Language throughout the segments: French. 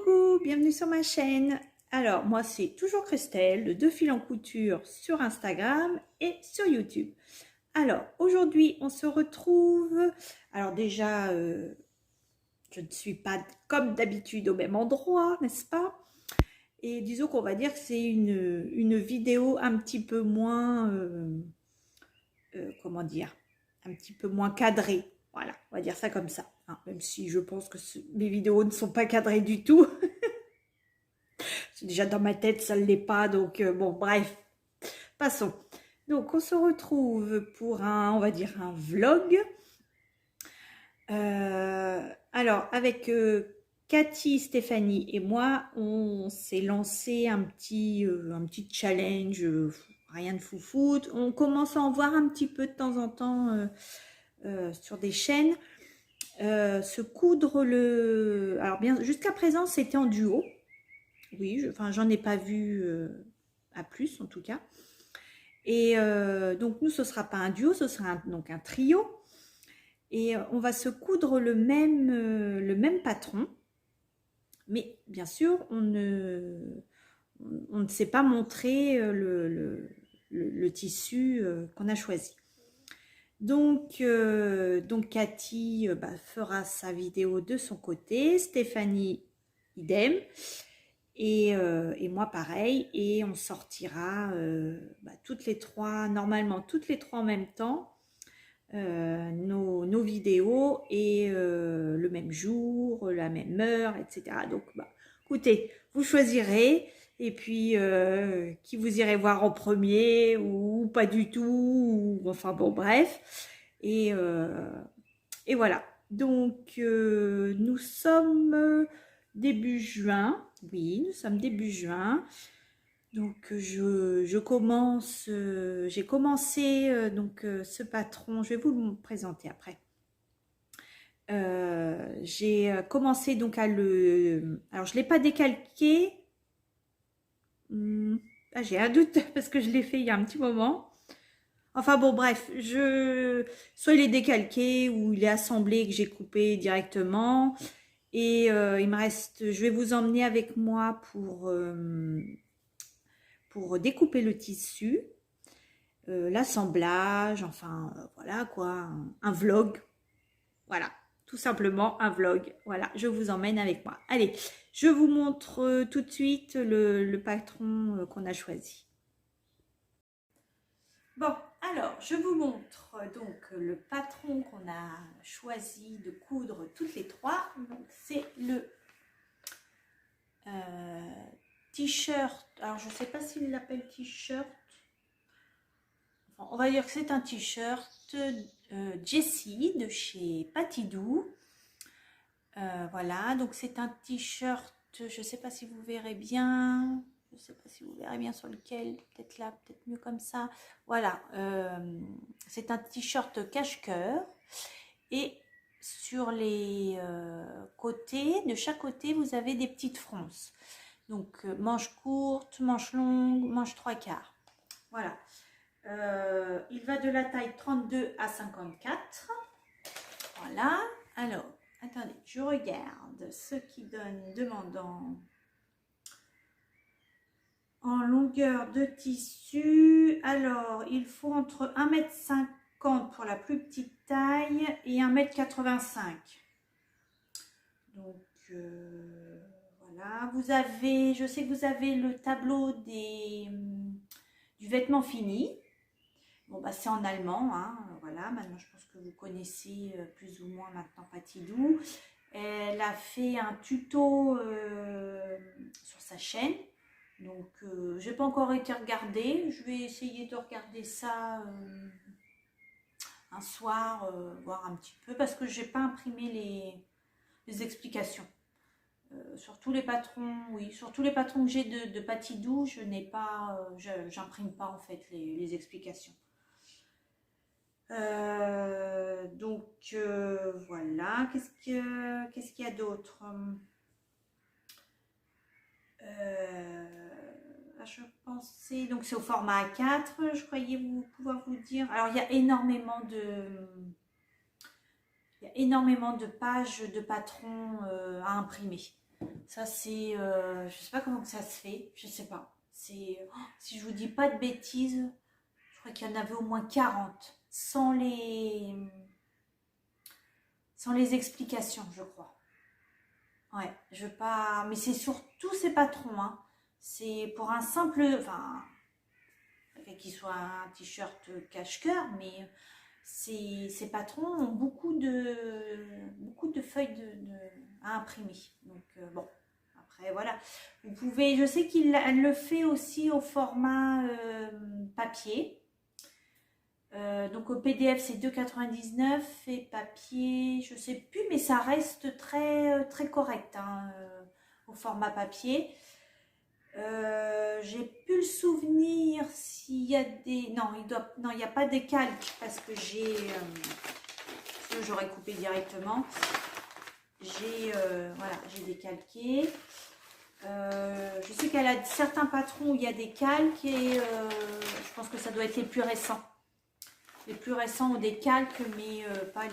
Coucou, bienvenue sur ma chaîne. Alors, moi, c'est toujours Christelle de Deux Fils en Couture sur Instagram et sur YouTube. Alors, aujourd'hui, on se retrouve. Alors déjà, je ne suis pas comme d'habitude au même endroit, n'est-ce pas? Et disons qu'on va dire que c'est une vidéo un petit peu moins, comment dire, un petit peu moins cadrée. Voilà, on va dire ça comme ça. Hein, même si je pense que mes vidéos ne sont pas cadrées du tout. Déjà dans ma tête, ça ne l'est pas. Donc, bon, bref, passons. Donc, on se retrouve pour on va dire, un vlog. Alors, avec Cathy, Stéphanie et moi, on s'est lancé un petit challenge, rien de foufou. On commence à en voir un petit peu de temps en temps sur des chaînes. Se coudre le... Alors, bien, jusqu'à présent, c'était en duo. Oui, j'en ai pas vu à plus en tout cas. Et donc nous, ce sera pas un duo, ce sera donc un trio. Et on va se coudre le même patron. Mais bien sûr, on ne sait pas montrer le tissu qu'on a choisi. Donc Cathy fera sa vidéo de son côté, Stéphanie idem. Et moi pareil, et on sortira toutes les trois, normalement toutes les trois en même temps, nos vidéos, et le même jour, la même heure, etc. Donc écoutez, vous choisirez, et puis qui vous irez voir en premier ou pas du tout, ou, enfin bon bref, et voilà. Donc nous sommes début juin. Oui, nous sommes début juin. Donc je commence, j'ai commencé ce patron, je vais vous le présenter après. J'ai commencé donc à alors je ne l'ai pas décalqué. J'ai un doute parce que je l'ai fait il y a un petit moment. Enfin bon, bref, soit il est décalqué ou il est assemblé que j'ai coupé directement. Et il me reste, je vais vous emmener avec moi pour découper le tissu, l'assemblage, enfin voilà quoi, un vlog. Voilà, tout simplement un vlog. Voilà, je vous emmène avec moi. Allez, je vous montre tout de suite le patron qu'on a choisi. Bon, alors, je vous montre donc le patron qu'on a choisi de coudre toutes les trois. Donc, c'est le t-shirt. Alors, je ne sais pas s'il l'appelle t-shirt. Enfin, on va dire que c'est un t-shirt Jessie de chez Patidou. Voilà, donc c'est un t-shirt, je ne sais pas si vous verrez bien. Je ne sais pas si vous verrez bien sur lequel, peut-être là, peut-être mieux comme ça. Voilà, c'est un t-shirt cache-cœur. Et sur les côtés, de chaque côté, vous avez des petites fronces. Donc, manches courtes, manches longues, manches 3/4. Voilà. Il va de la taille 32 à 54. Voilà. Alors, attendez, je regarde ce qui donne demandant en longueur de tissu. Alors, il faut entre 1,50 m pour la plus petite taille et 1,85 m. Donc, voilà. Vous avez, je sais que vous avez le tableau du vêtement fini. Bon, bah, c'est en allemand, hein. Voilà. Maintenant, je pense que vous connaissez plus ou moins maintenant Patidou. Elle a fait un tuto sur sa chaîne. Donc, je n'ai pas encore été regarder. Je vais essayer de regarder ça un soir, voir un petit peu, parce que je n'ai pas imprimé les explications. Sur tous les patrons, oui, sur tous les patrons que j'ai de Patidou, je n'ai pas, j'imprime pas en fait les explications. Donc voilà, qu'est-ce qu'il y a d'autre? Je pensais, donc c'est au format A4, je croyais pouvoir vous dire. Alors il y a énormément de pages de patrons à imprimer. Ça, c'est... je sais pas comment que ça se fait. Je sais pas. C'est... si je vous dis pas de bêtises, je crois qu'il y en avait au moins 40. Sans les explications, je crois. Ouais, je veux pas... Mais c'est surtout ces patrons, hein. C'est pour un simple... Enfin, qu'il soit un t-shirt cache-cœur, mais ces patrons ont beaucoup de feuilles à imprimer. Donc, bon, après, voilà. Vous pouvez... Je sais qu'elle le fait aussi au format papier. Donc au PDF c'est 2,99 et papier je sais plus, mais ça reste très correct, hein, au format papier. J'ai plus le souvenir s'il y a des... Non, non, il n'y a pas de calque parce que j'aurais coupé directement. Voilà, j'ai décalqué. Je sais qu'elle a certains patrons où il y a des calques et je pense que ça doit être les plus récents. Les plus récents ont des calques, mais pas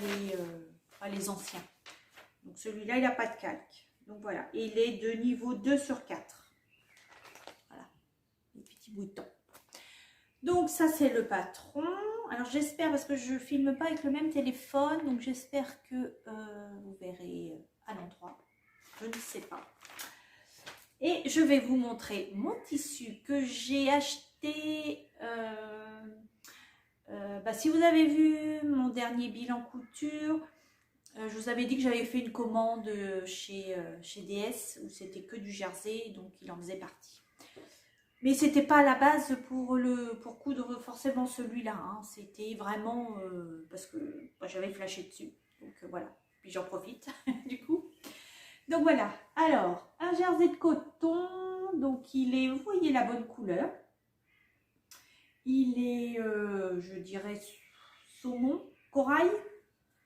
les anciens. Donc celui-là, il n'a pas de calque. Donc voilà, et il est de niveau 2/4. Voilà, les petits boutons. Donc ça, c'est le patron. Alors j'espère, parce que je ne filme pas avec le même téléphone, donc j'espère que vous verrez à l'endroit. Je ne sais pas. Et je vais vous montrer mon tissu que j'ai acheté... si vous avez vu mon dernier bilan couture, je vous avais dit que j'avais fait une commande chez DS où c'était que du jersey, donc il en faisait partie. Mais c'était pas à la base pour coudre forcément celui-là, hein. C'était vraiment parce que j'avais flashé dessus. Donc voilà, puis j'en profite du coup. Donc voilà, alors un jersey de coton, donc il est, vous voyez la bonne couleur. Il est, je dirais, saumon, corail,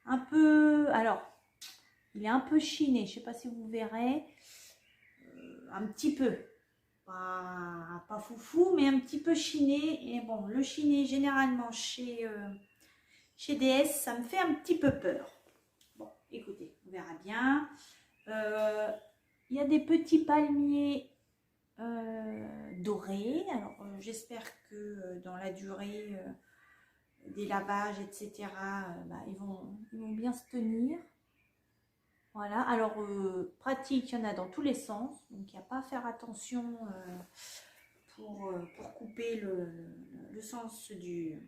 un peu, alors, il est un peu chiné, je ne sais pas si vous verrez, un petit peu, pas foufou, mais un petit peu chiné. Et bon, le chiné, généralement, chez DS, ça me fait un petit peu peur. Bon, écoutez, on verra bien. Il y a des petits palmiers dorés. Alors, j'espère que dans la durée des lavages, etc., ils vont bien se tenir. Voilà, alors pratique, il y en a dans tous les sens, donc il n'y a pas à faire attention pour couper le sens du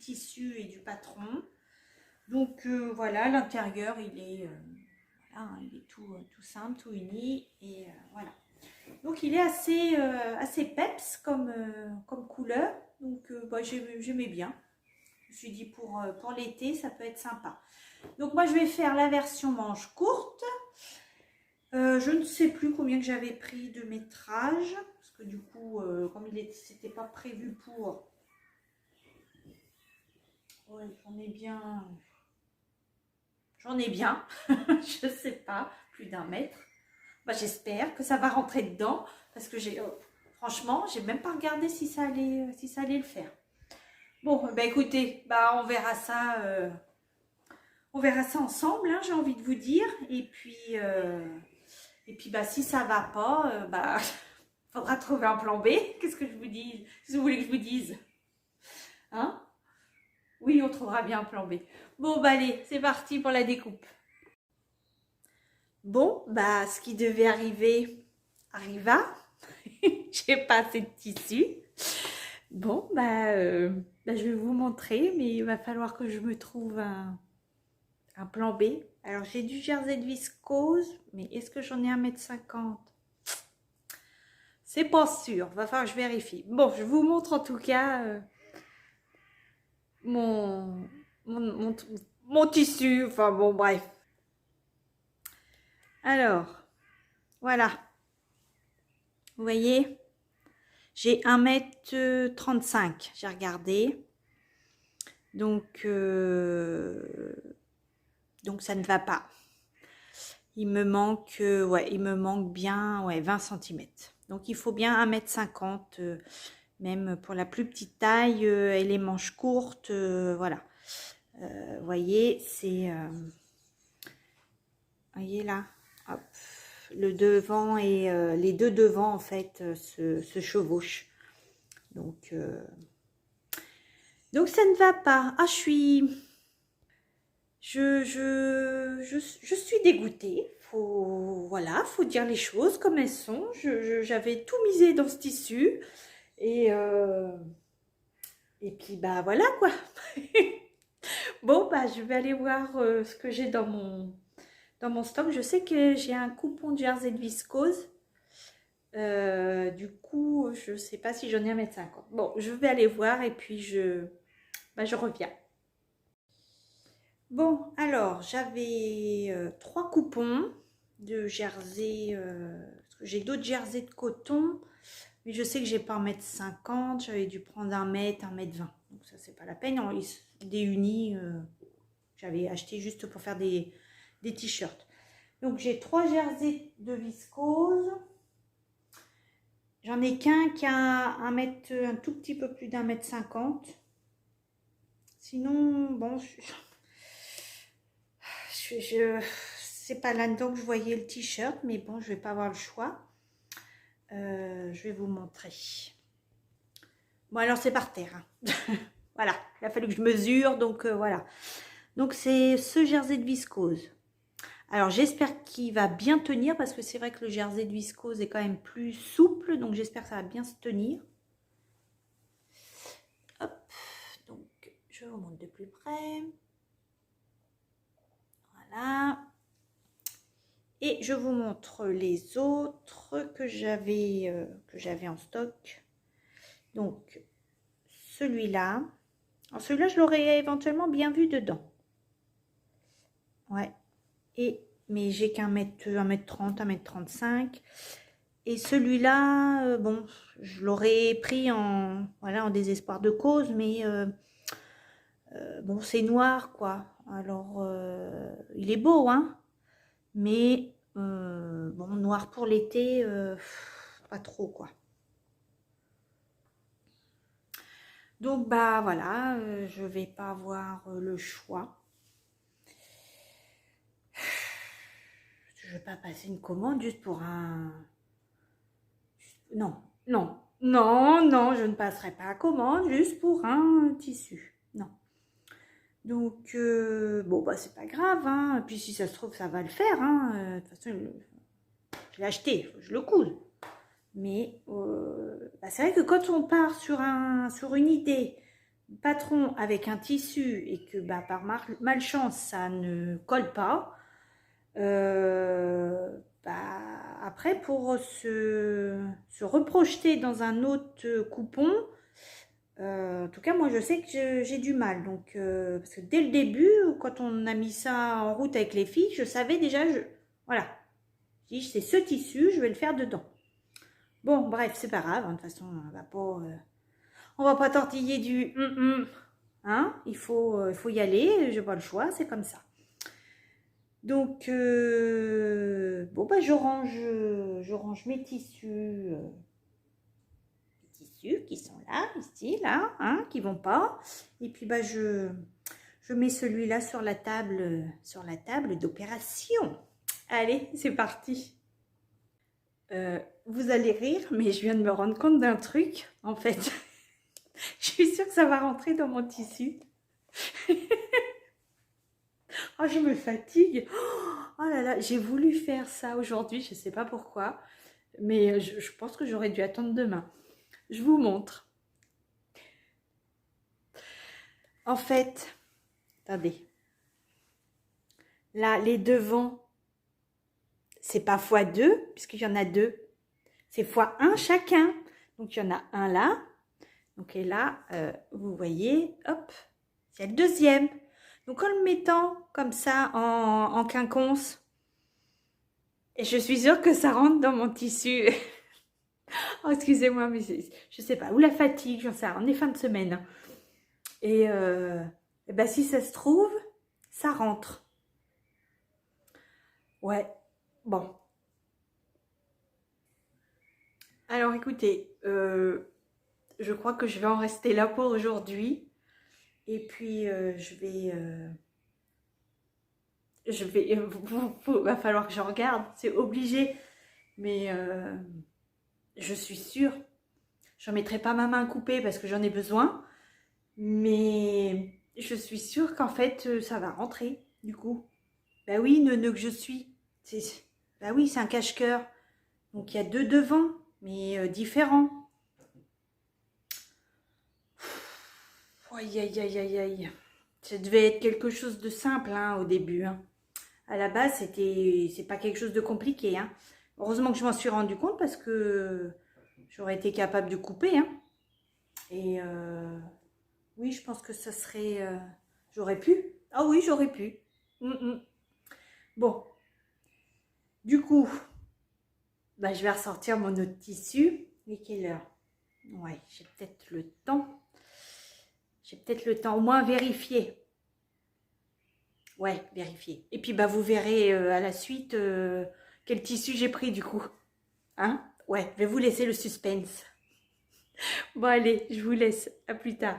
tissu et du patron. Donc voilà, l'intérieur il est, il est tout simple, tout uni, et voilà. Donc il est assez peps comme couleur, donc j'aimais bien. Je me suis dit pour l'été ça peut être sympa. Donc moi je vais faire la version manche courte. Je ne sais plus combien que j'avais pris de métrage, parce que du coup comme c'était pas prévu pour... Ouais, j'en ai bien, je sais pas, plus d'1 mètre. J'espère que ça va rentrer dedans, parce que franchement, j'ai même pas regardé si ça allait le faire. Bon, écoutez, on verra ça. On verra ça ensemble, hein, j'ai envie de vous dire. Et puis si ça va pas, faudra trouver un plan B. Qu'est-ce que je vous dis? Qu'est-ce que vous voulez que je vous dise? Hein? Oui, on trouvera bien un plan B. Bon, allez, c'est parti pour la découpe. Bon, ce qui devait arriver, arriva. J'ai pas assez de tissu. Bon, je vais vous montrer, mais il va falloir que je me trouve un plan B. Alors, j'ai du jersey de viscose, mais est-ce que j'en ai 1,50 m? C'est pas sûr, va falloir que je vérifie. Bon, je vous montre en tout cas mon tissu, enfin bon, bref. Alors, voilà. Vous voyez, j'ai 1,35 m, j'ai regardé. Donc ça ne va pas. Il me manque, bien 20 cm. Donc il faut bien 1,50 m, même pour la plus petite taille et les manches courtes, voilà. Vous voyez, c'est... voyez là, hop, le devant et les deux devants en fait se chevauchent. Donc ça ne va pas. Ah, je suis dégoûtée. Voilà, faut dire les choses comme elles sont. J'avais tout misé dans ce tissu et puis bah voilà quoi. Bon bah je vais aller voir ce que j'ai dans mon stock. Je sais que j'ai un coupon de jersey de viscose. Du coup, je sais pas si j'en ai à mettre 50. Bon, je vais aller voir et puis je reviens. Bon, alors, j'avais 3 coupons de jersey. Parce que j'ai d'autres jerseys de coton. Mais je sais que j'ai pas en mettre 50. J'avais dû prendre 1 mètre, 1,20 m. Donc ça, c'est pas la peine. Des unis, j'avais acheté juste pour faire des t-shirts. Donc j'ai 3 jerseys de viscose. J'en ai qu'un qui a un tout petit peu plus d'1,50 m. Sinon, bon, c'est pas là-dedans que je voyais le t-shirt, mais bon, je vais pas avoir le choix. Je vais vous montrer. Bon, alors c'est par terre. Hein. Voilà, il a fallu que je mesure, donc voilà. Donc c'est ce jersey de viscose. Alors j'espère qu'il va bien tenir, parce que c'est vrai que le jersey de viscose est quand même plus souple, donc j'espère que ça va bien se tenir. Hop, donc je vous montre de plus près. Voilà. Et je vous montre les autres que j'avais en stock. Donc, celui-là. Alors, celui-là, je l'aurais éventuellement bien vu dedans. Ouais. Mais j'ai qu'un mètre, 1,30 m, 1,35 m. Et celui-là, bon, je l'aurais pris voilà, en désespoir de cause, mais bon, c'est noir, quoi. Alors, il est beau, hein. Mais bon, noir pour l'été, pas trop quoi. Donc bah voilà, je vais pas avoir le choix. Je vais pas passer une commande juste pour un... Non, non, non, non, je ne passerai pas à commande juste pour un tissu. Non. Donc, bon, bah c'est pas grave, hein. Puis si ça se trouve, ça va le faire, hein. De toute façon, je l'ai acheté, je le coule. Mais bah c'est vrai que quand on part sur une idée, patron avec un tissu, et que bah, par malchance, ça ne colle pas, bah, après, pour se reprojeter dans un autre coupon, en tout cas, moi, je sais que j'ai du mal. Donc, parce que dès le début, quand on a mis ça en route avec les filles, je savais déjà, voilà, je dis, c'est ce tissu, je vais le faire dedans. Bon, bref, c'est pas grave, hein, de toute façon, on va pas tortiller du hein, il faut y aller, j'ai pas le choix, c'est comme ça. Donc, bon, bah, je range mes tissus qui sont là, ici, là, hein, qui vont pas. Et puis, bah, je mets celui-là sur la table d'opération. Allez, c'est parti. Vous allez rire, mais je viens de me rendre compte d'un truc, en fait. Je suis sûre que ça va rentrer dans mon tissu. Oh, je me fatigue. Oh là là, j'ai voulu faire ça aujourd'hui, je ne sais pas pourquoi. Mais je pense que j'aurais dû attendre demain. Je vous montre. En fait, attendez. Là, les devants, c'est pas x2, puisqu'il y en a 2. C'est x1 chacun. Donc, il y en a un là. Donc, et là, vous voyez, hop, il y a le deuxième. Donc, en le mettant comme ça en quinconce, et je suis sûre que ça rentre dans mon tissu. Oh, excusez-moi, mais je sais pas, ou la fatigue, j'en sais rien, on est fin de semaine. Et ben, si ça se trouve, ça rentre. Ouais, bon. Alors, écoutez, je crois que je vais en rester là pour aujourd'hui. Et puis, je va falloir que je regarde, c'est obligé. Mais je suis sûre, j'en mettrai pas ma main coupée parce que j'en ai besoin. Mais je suis sûre qu'en fait, ça va rentrer, du coup. Bah oui, neuneu que je suis. Bah oui, c'est un cache-cœur. Donc il y a deux devants, mais différents. Aïe, aïe, aïe, aïe, aïe. Ça devait être quelque chose de simple hein, au début. Hein. À la base, c'est pas quelque chose de compliqué. Hein. Heureusement que je m'en suis rendu compte parce que j'aurais été capable de couper. Hein. Et oui, je pense que ça serait... j'aurais pu. Ah oui, j'aurais pu. Bon, du coup, bah, je vais ressortir mon autre tissu. Il est quelle heure? Ouais, j'ai peut-être le temps. J'ai peut-être le temps, au moins vérifier. Ouais, vérifier. Et puis, bah, vous verrez à la suite quel tissu j'ai pris du coup. Hein? Ouais, je vais vous laisser le suspense. Bon, allez, je vous laisse. À plus tard.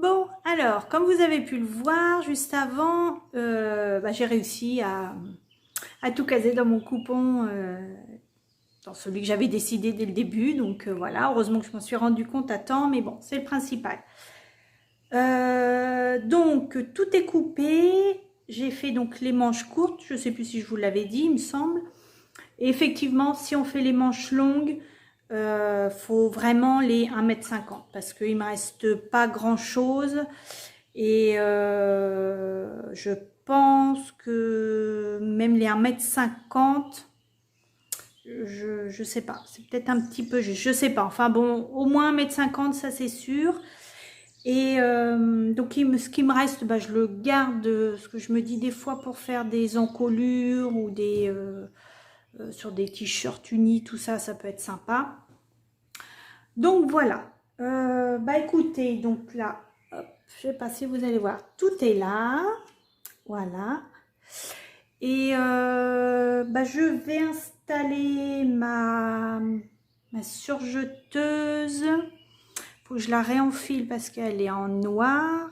Bon, alors, comme vous avez pu le voir juste avant, bah, j'ai réussi à tout caser dans mon coupon, dans celui que j'avais décidé dès le début. Donc voilà, heureusement que je m'en suis rendu compte à temps, mais bon, c'est le principal. Donc, tout est coupé. J'ai fait donc les manches courtes, je ne sais plus si je vous l'avais dit, il me semble. Et effectivement, si on fait les manches longues, faut vraiment les 1,50 m parce qu'il ne me reste pas grand chose et je pense que même les 1,50 m, je sais pas, c'est peut-être un petit peu juste, je sais pas, enfin bon, au moins 1,50 m, ça c'est sûr. Et donc ce qui me reste, bah, je le garde, ce que je me dis des fois pour faire des encolures ou des sur des t-shirts unis, tout ça, ça peut être sympa. Donc voilà. Bah écoutez, donc là, hop, je vais passer, vous allez voir, tout est là. Voilà. Et bah, je vais installer ma surjeteuse. Faut que je la réenfile parce qu'elle est en noir.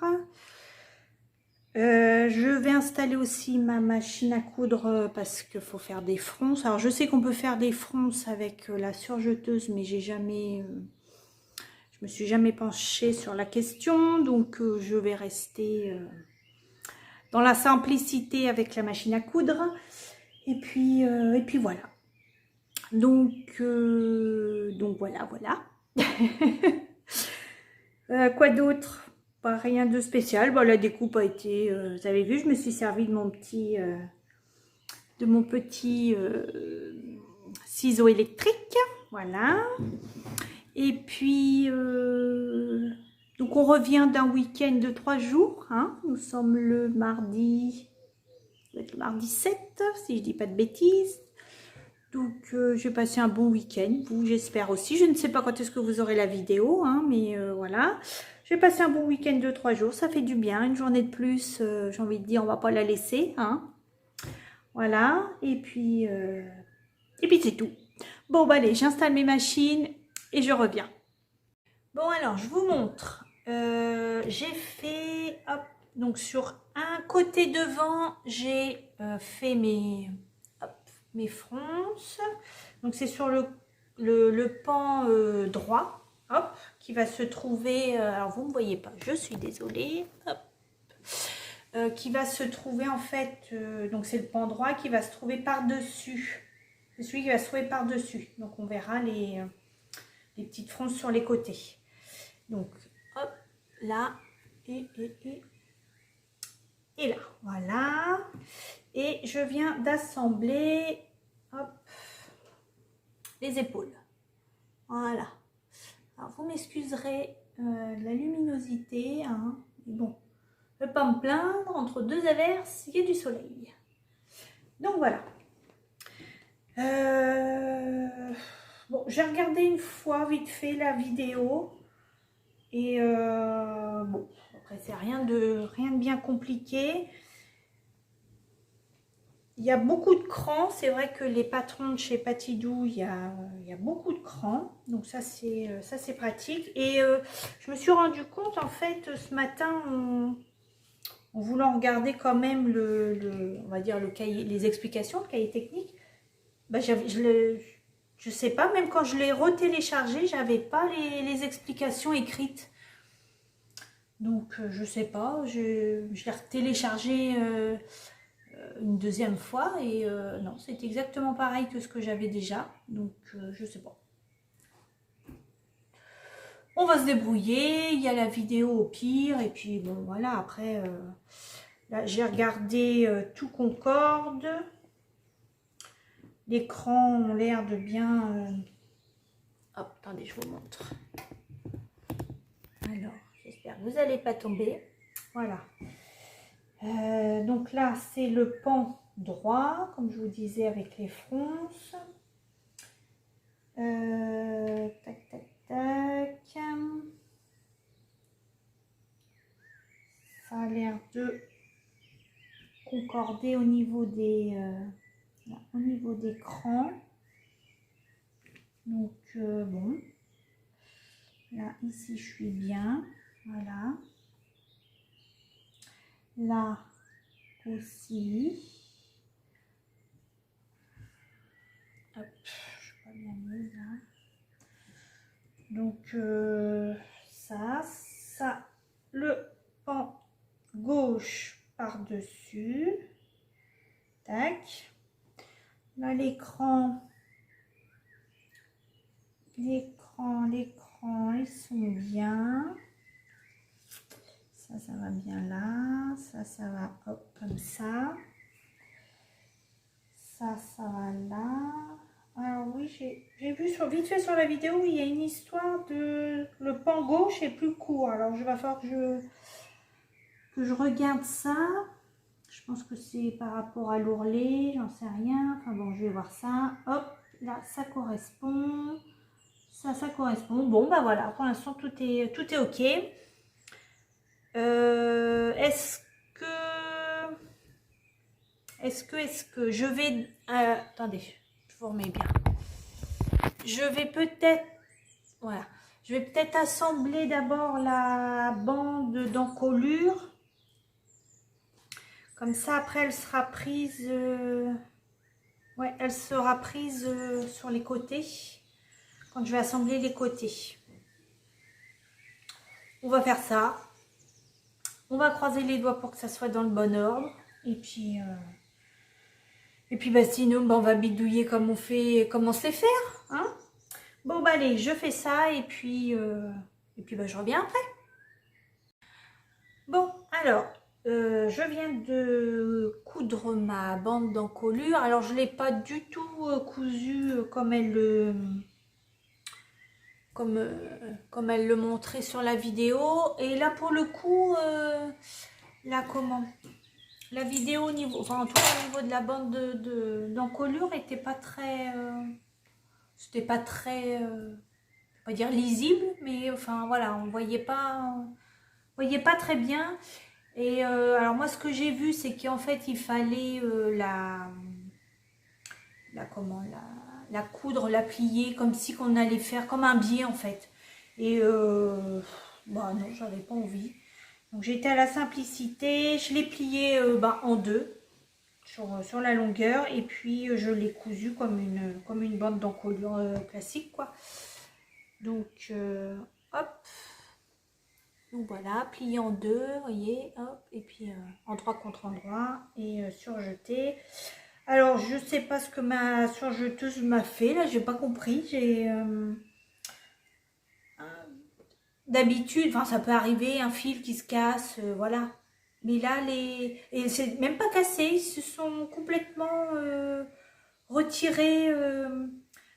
Je vais installer aussi ma machine à coudre parce qu'il faut faire des fronces. Alors je sais qu'on peut faire des fronces avec la surjeteuse, mais je me suis jamais penchée sur la question, donc je vais rester dans la simplicité avec la machine à coudre. Et puis voilà. Donc voilà. Quoi d'autre? Pas rien de spécial. Bon, la découpe a été, vous avez vu, je me suis servi de mon petit ciseau électrique. Voilà. Et puis, donc on revient d'un week-end de 3 jours. Hein. Nous sommes le mardi, ça va être le mardi 7, si je dis pas de bêtises. Donc, j'ai passé un bon week-end. Vous, j'espère aussi. Je ne sais pas quand est-ce que vous aurez la vidéo, hein, mais voilà. J'ai passé un bon week-end de 3 jours. Ça fait du bien. Une journée de plus, j'ai envie de dire, on va pas la laisser. Hein. Voilà. Et puis c'est tout. Bon, bah allez, j'installe mes machines et je reviens. Bon, alors, je vous montre. J'ai fait, hop, donc sur un côté devant, j'ai fait mes fronces. Donc c'est sur le pan droit, hop, qui va se trouver, alors vous ne me voyez pas, je suis désolée, hop, qui va se trouver en fait, donc c'est le pan droit qui va se trouver par-dessus. C'est celui qui va se trouver par-dessus. Donc on verra les petites fronces sur les côtés. Donc hop, là, et là, voilà. Et je viens d'assembler, hop, les épaules. Voilà. Alors, vous m'excuserez la luminosité, hein. Bon, je ne vais pas me plaindre, entre deux averses, il y a du soleil. Donc voilà. Bon, j'ai regardé une fois vite fait la vidéo. Et bon, après c'est rien de bien compliqué. Il y a beaucoup de crans, c'est vrai que les patrons de chez Patidou, il y a beaucoup de crans, donc ça c'est pratique. Et je me suis rendu compte en fait ce matin, en voulant regarder quand même on va dire le cahier, les explications, le cahier technique, bah, je sais pas, même quand je l'ai retéléchargé, j'avais pas les explications écrites. Donc je sais pas, je l'ai téléchargé une deuxième fois et non, c'est exactement pareil que ce que j'avais déjà, donc je sais pas. On va se débrouiller, il y a la vidéo au pire et puis bon voilà, après là j'ai regardé tout concorde. Les crans ont l'air de bien... Hop, attendez, je vous montre. Alors, j'espère que vous n'allez pas tomber. Voilà. Donc là, c'est le pan droit, comme je vous disais, avec les fronces. Tac, tac, tac. Ça a l'air de concorder au niveau des crans. Donc, bon. Là, ici, je suis bien. Voilà. Là aussi. Hop, je suis pas bien mise là. Donc ça, le pan gauche par-dessus. Tac. Là l'écran, ils sont bien. Ça va bien là. Ça va hop comme ça. Ça va là. Alors oui, j'ai vu vite fait sur la vidéo, il y a une histoire de le pan gauche est plus court. Alors il va falloir que je regarde ça. Je pense que c'est par rapport à l'ourlet, j'en sais rien. Enfin bon, je vais voir ça. Hop, là ça correspond. Ça correspond. Bon bah voilà, pour l'instant tout est ok. Est-ce que je vais... attendez, je vous remets bien. Je vais peut-être... Voilà. Je vais peut-être assembler d'abord la bande d'encolure. Comme ça, après, elle sera prise... ouais, elle sera prise sur les côtés. Quand je vais assembler les côtés. On va faire ça. On va croiser les doigts pour que ça soit dans le bon ordre. Et puis bah, sinon, bah, on va bidouiller comme on sait faire. Hein? Bon, bah allez, je fais ça et puis bah, je reviens après. Bon, alors, je viens de coudre ma bande d'encolure. Alors, je ne l'ai pas du tout cousue comme elle le montrait sur la vidéo. Et là, pour le coup, la vidéo au niveau, enfin en tout cas au niveau de la bande d'encolure était pas très, c'était pas très, pas dire lisible, mais enfin voilà, on voyait pas très bien. Et alors moi ce que j'ai vu c'est qu'en fait il fallait la coudre, la plier comme si qu'on allait faire comme un biais en fait. Et bah non, j'avais pas envie. Donc j'étais à la simplicité, je l'ai plié en deux sur la longueur et puis je l'ai cousu comme une bande d'encolure classique quoi. Donc hop, donc voilà, plié en deux, vous voyez, hop, et puis endroit contre endroit et surjeté. Alors je sais pas ce que ma surjeteuse m'a fait là, j'ai pas compris, d'habitude, enfin ça peut arriver, un fil qui se casse, voilà. Mais là, et c'est même pas cassé, ils se sont complètement retirés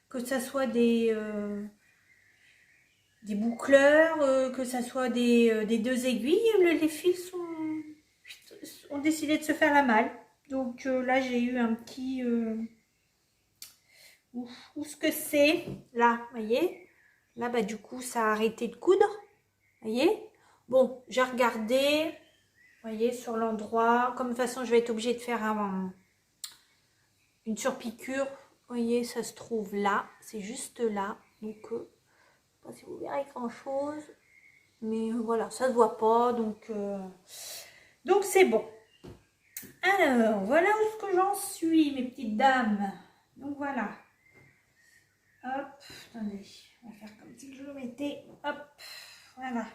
que ça soit des boucleurs, que ça soit des deux aiguilles, les fils ont décidé de se faire la malle. Donc là, j'ai eu un petit... où ce que c'est? Là, vous voyez? Là, bah, du coup, ça a arrêté de coudre. Vous voyez? Bon, j'ai regardé, vous voyez, sur l'endroit. Comme de toute façon, je vais être obligée de faire une surpiqûre. Vous voyez, ça se trouve là. C'est juste là. Donc, je ne sais pas si vous verrez grand-chose. Mais voilà, ça ne se voit pas. Donc c'est bon. Alors, voilà où est-ce que j'en suis, mes petites dames. Donc, voilà. Hop, attendez. On va faire comme si je le mettais. Hop, voilà.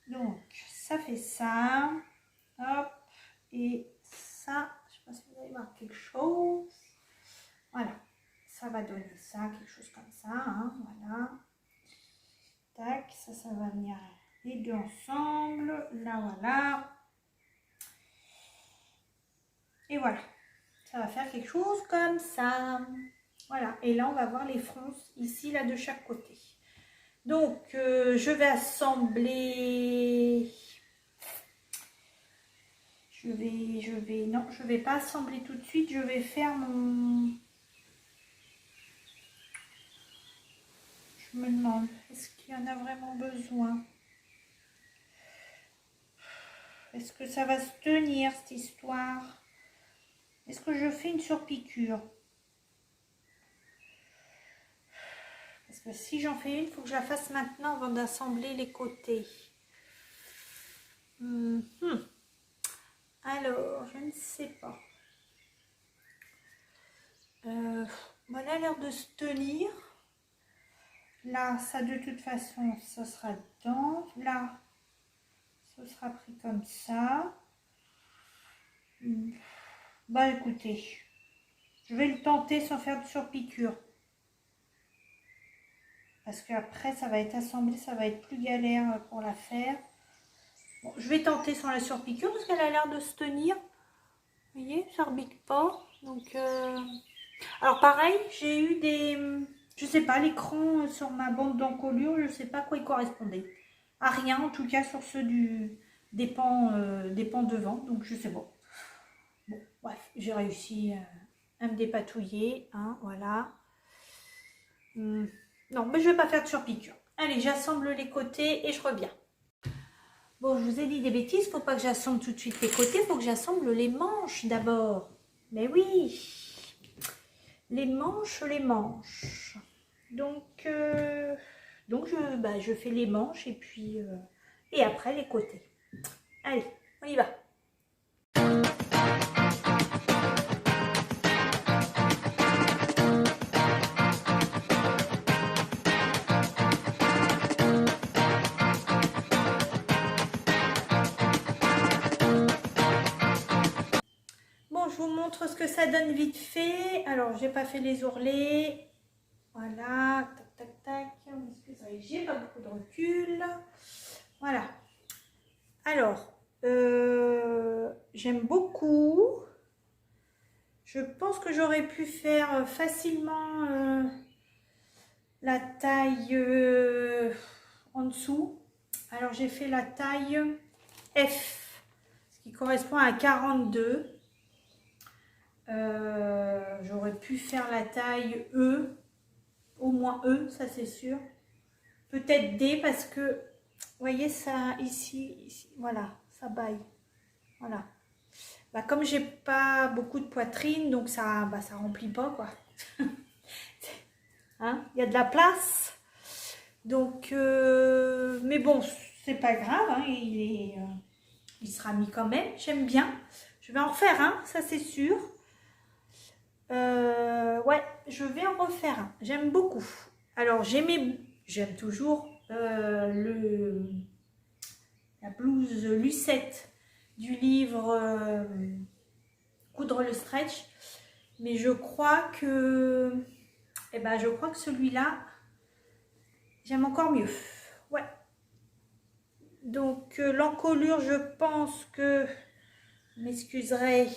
Donc, ça fait ça. Hop, et ça. Je ne sais pas si vous allez voir quelque chose. Voilà. Ça va donner ça, quelque chose comme ça. Hein, voilà. Tac, ça va venir les deux ensemble. Là, voilà. Et voilà. Ça va faire quelque chose comme ça. Voilà. Et là, on va voir les fronces ici, là, de chaque côté. Donc, je vais assembler... Non, je vais pas assembler tout de suite. Je vais faire mon... Je me demande, est-ce qu'il y en a vraiment besoin? Est-ce que ça va se tenir, cette histoire? Est-ce que je fais une surpiqûre? Parce que si j'en fais une, il faut que je la fasse maintenant avant d'assembler les côtés. Alors, je ne sais pas. Voilà, a l'air de se tenir. Là, ça de toute façon, ça sera dedans. Là, ce sera pris comme ça. Bah écoutez, je vais le tenter sans faire de surpiqûre. Parce qu'après, ça va être assemblé, ça va être plus galère pour la faire. Bon, je vais tenter sans la surpiqûre parce qu'elle a l'air de se tenir. Vous voyez, ça ne rebique pas. Donc, alors pareil, j'ai eu des... Je sais pas, l'écran sur ma bande d'encolure, je sais pas à quoi il correspondait. À rien, en tout cas sur ceux des pans devant, donc je sais pas. Bon, bref, j'ai réussi à me dépatouiller, hein, voilà. Non, mais je vais pas faire de surpiqûre. Allez, j'assemble les côtés et je reviens. Bon, je vous ai dit des bêtises, faut pas que j'assemble tout de suite les côtés, faut que j'assemble les manches d'abord. Mais oui, les manches. Donc je fais les manches et puis et après les côtés. Allez, on y va. Bon, je vous montre ce que ça donne vite fait. Alors, j'ai pas fait les ourlets. Voilà, tac, tac, tac. Excusez, j'ai pas beaucoup de recul. Voilà. Alors, j'aime beaucoup. Je pense que j'aurais pu faire facilement la taille en dessous. Alors, j'ai fait la taille F, ce qui correspond à 42. J'aurais pu faire la taille E, au moins E, ça c'est sûr. Peut-être D parce que, vous voyez ça ici, voilà, ça baille. Voilà. Bah, comme j'ai pas beaucoup de poitrine, donc ça remplit pas quoi. Hein, il y a de la place. Donc, mais bon, c'est pas grave, hein, il sera mis quand même. J'aime bien. Je vais en refaire un, ça c'est sûr. Ouais, je vais en refaire un. J'aime beaucoup. Alors, j'aime toujours la blouse Lucette du livre Coudre le stretch. Mais je crois que, celui-là, j'aime encore mieux. Ouais. Donc, l'encolure, je pense que, vous m'excuserez,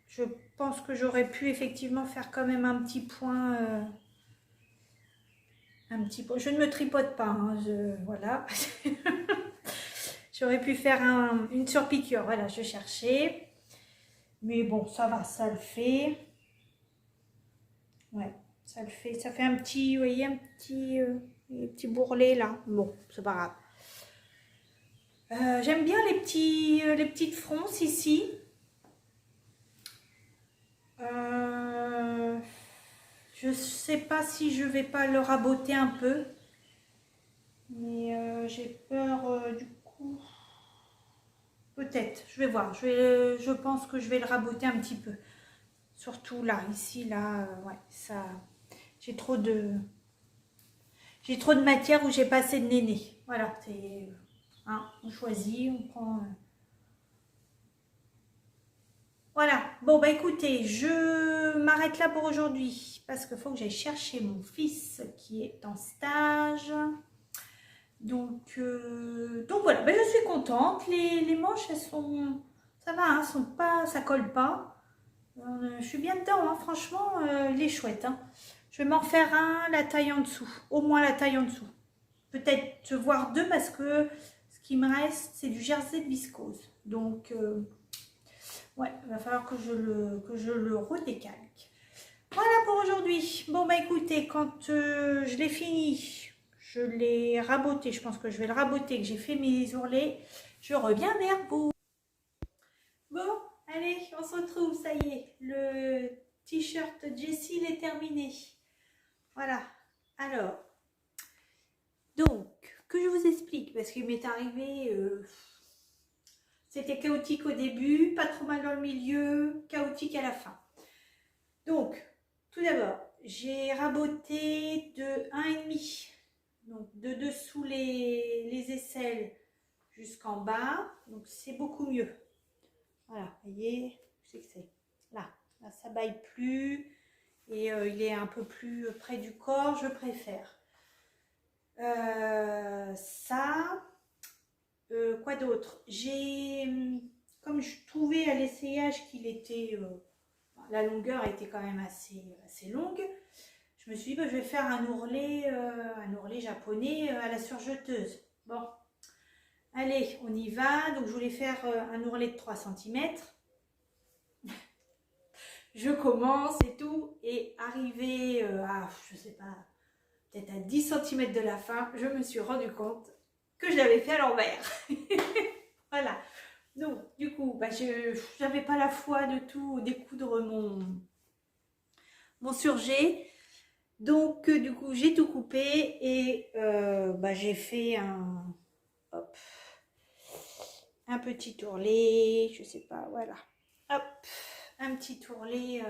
je pense que j'aurais pu effectivement faire quand même un petit point. Je ne me tripote pas, hein, voilà. J'aurais pu faire une surpiqûre, voilà, je cherchais. Mais bon, ça va, ça le fait. Ouais, ça le fait. Ça fait un petit, vous voyez, un petit bourrelet là. Bon, c'est pas grave. J'aime bien les petites fronces ici. Je sais pas si je vais pas le raboter un peu. Mais j'ai peur du coup. Peut-être, je vais voir. Je pense que je vais le raboter un petit peu. Surtout là, ici, là, ouais, ça. J'ai trop de. J'ai trop de matière où j'ai pas assez de néné. Voilà, c'est. Hein, on choisit, on prend. Voilà. Bon, bah écoutez, je m'arrête là pour aujourd'hui. Parce qu'il faut que j'aille chercher mon fils qui est en stage. Donc voilà, ben, je suis contente. Les manches, elles sont. Ça va, hein, sont pas, ça colle pas. Je suis bien dedans, hein, franchement, il est chouette. Hein. Je vais m'en faire un, la taille en dessous. Au moins la taille en dessous. Peut-être voir deux parce que ce qui me reste, c'est du jersey de viscose. Donc, ouais, il va falloir que je le redécalque. Voilà pour aujourd'hui. Bon, bah écoutez, quand je l'ai fini, je l'ai raboté. Je pense que je vais le raboter, que j'ai fait mes ourlets. Je reviens vers vous. Bon, allez, on se retrouve, ça y est. Le t-shirt Jessie, il est terminé. Voilà. Alors, donc, que je vous explique, parce qu'il m'est arrivé, c'était chaotique au début, pas trop mal dans le milieu, chaotique à la fin. Donc, tout d'abord, j'ai raboté de 1,5, donc de dessous les aisselles jusqu'en bas, donc c'est beaucoup mieux. Voilà, vous voyez, je sais que c'est là, ça baille plus et il est un peu plus près du corps, je préfère. Quoi d'autre? Comme je trouvais à l'essayage qu'il était, la longueur était quand même assez longue, je me suis dit, bah, je vais faire un ourlet japonais à la surjeteuse. Bon, allez, on y va. Donc, je voulais faire un ourlet de 3 cm. Je commence et tout. Et arrivé à, je sais pas, peut-être à 10 cm de la fin, je me suis rendu compte que je l'avais fait à l'envers. Voilà. Donc, du coup, bah, je n'avais pas la foi de tout découdre mon surjet. Donc, du coup, j'ai tout coupé et bah, j'ai fait hop, un petit ourlet, je sais pas, voilà. Hop, un petit ourlet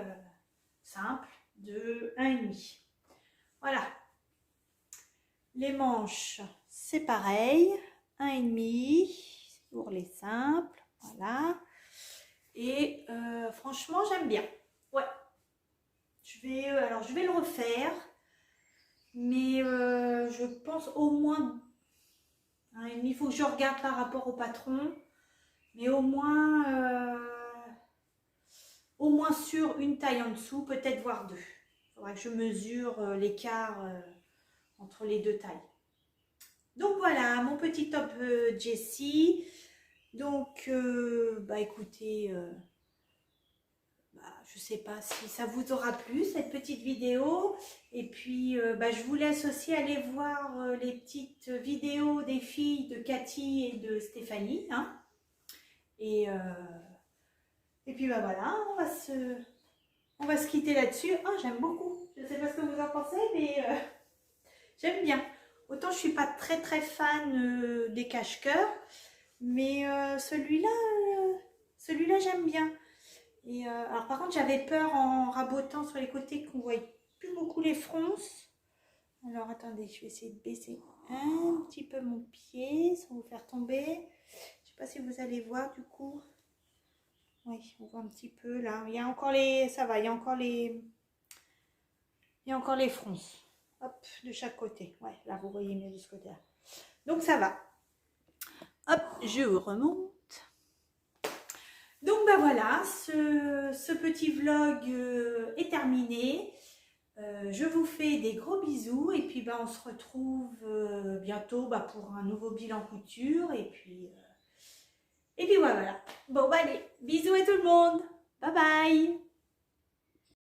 simple de 1,5. Voilà. Les manches, c'est pareil, 1,5, ourlet simple, voilà. Et franchement, j'aime bien. Ouais. Alors, je vais le refaire. Mais je pense au moins, hein, il faut que je regarde par rapport au patron, mais au moins sur une taille en dessous, peut-être voire deux. Il faudra que je mesure l'écart entre les deux tailles. Donc voilà, mon petit top Jessie. Donc, bah écoutez, je ne sais pas si ça vous aura plu cette petite vidéo. Et puis bah, je vous laisse aussi aller voir les petites vidéos des filles de Cathy et de Stéphanie. Hein. Et puis bah, voilà, on va se quitter là-dessus. Oh, j'aime beaucoup. Je ne sais pas ce que vous en pensez, mais j'aime bien. Autant je ne suis pas très très fan des cache-cœurs, mais celui-là j'aime bien. Et alors par contre j'avais peur en rabotant sur les côtés qu'on ne voyait plus beaucoup les fronces. Alors attendez, je vais essayer de baisser un petit peu mon pied sans vous faire tomber. Je ne sais pas si vous allez voir du coup. Oui, on voit un petit peu là. Il y a encore ça va, il y a encore les fronces. Hop, de chaque côté. Ouais, là vous voyez mieux de ce côté-là. Donc ça va. Hop, je remonte. Donc bah voilà, ce petit vlog est terminé. Je vous fais des gros bisous et puis bah, on se retrouve bientôt bah, pour un nouveau bilan couture et puis voilà. Bon bah allez, bisous à tout le monde. Bye bye.